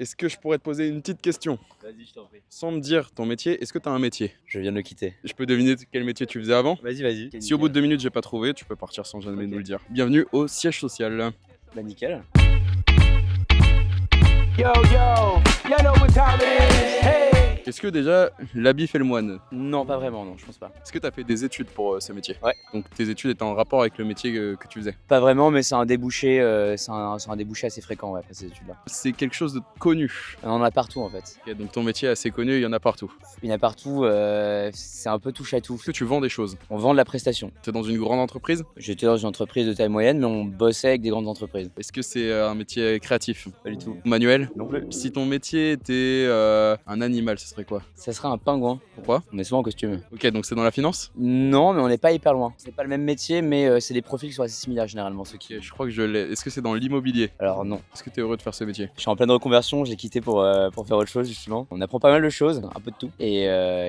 Est-ce que je pourrais te poser une petite question? Vas-y, je t'en prie. Sans me dire ton métier, est-ce que tu as un métier? Je viens de le quitter. Je peux deviner quel métier tu faisais avant? Vas-y, vas-y. Si au bout de 2 minutes j'ai pas trouvé, tu peux partir sans jamais nous le dire. Bienvenue au siège social. Bah nickel. Yo, yo, you know what time it is. Hey. Est-ce que déjà l'habit fait le moine? Non, pas vraiment, non, je pense pas. Est-ce que tu as fait des études pour ce métier? Ouais. Donc tes études étaient en rapport avec le métier que tu faisais? Pas vraiment, mais c'est un débouché, c'est un débouché assez fréquent ouais, après ces études-là. C'est quelque chose de connu. On en a partout en fait. Ok, donc ton métier est assez connu, il y en a partout. Il y en a partout, c'est un peu touche à tout. Est-ce que tu vends des choses? On vend de la prestation. Tu es dans une grande entreprise? J'étais dans une entreprise de taille moyenne, mais on bossait avec des grandes entreprises. Est-ce que c'est un métier créatif? Pas du tout. Manuel? Non plus. Si ton métier était un animal, ce serait quoi? Ça serait un pingouin. Pourquoi? On est souvent en costume. Ok, donc c'est dans la finance? Non, mais on n'est pas hyper loin. C'est pas le même métier, mais c'est des profils qui sont assez similaires généralement. Ceux qui... Ok, je crois que je l'ai. Est-ce que c'est dans l'immobilier? Alors non. Est-ce que tu es heureux de faire ce métier? Je suis en pleine reconversion, j'ai quitté pour faire autre chose justement. On apprend pas mal de choses, un peu de tout. Et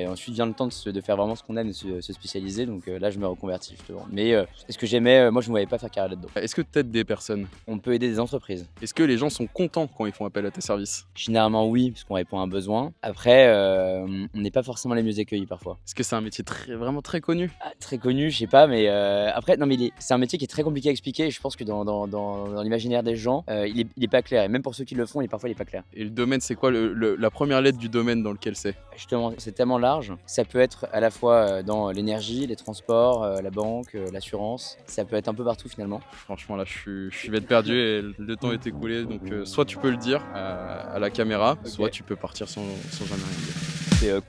ensuite vient le temps de faire vraiment ce qu'on aime, de se spécialiser. Donc là je me reconvertis justement. Mais est-ce que j'aimais, moi je ne voyais pas faire carrière là-dedans. Est-ce que tu aides des personnes? On peut aider des entreprises. Est-ce que les gens sont contents quand ils font appel à tes services? Généralement oui, parce qu'on répond à un besoin. Après, on n'est pas forcément les mieux accueillis parfois. Est-ce que c'est un métier vraiment très connu? Ah, très connu, je sais pas, mais après, non mais c'est un métier qui est très compliqué à expliquer. Et je pense que dans l'imaginaire des gens, il est pas clair. Et même pour ceux qui le font, parfois il est pas clair. Et le domaine, c'est quoi la première lettre du domaine dans lequel c'est? Justement, c'est tellement large. Ça peut être à la fois dans l'énergie, les transports, la banque, l'assurance. Ça peut être un peu partout finalement. Franchement, là, je suis bête perdu et le temps est écoulé. Donc, soit tu peux le dire à la caméra, soit tu peux partir sans jamais rien dire. C'est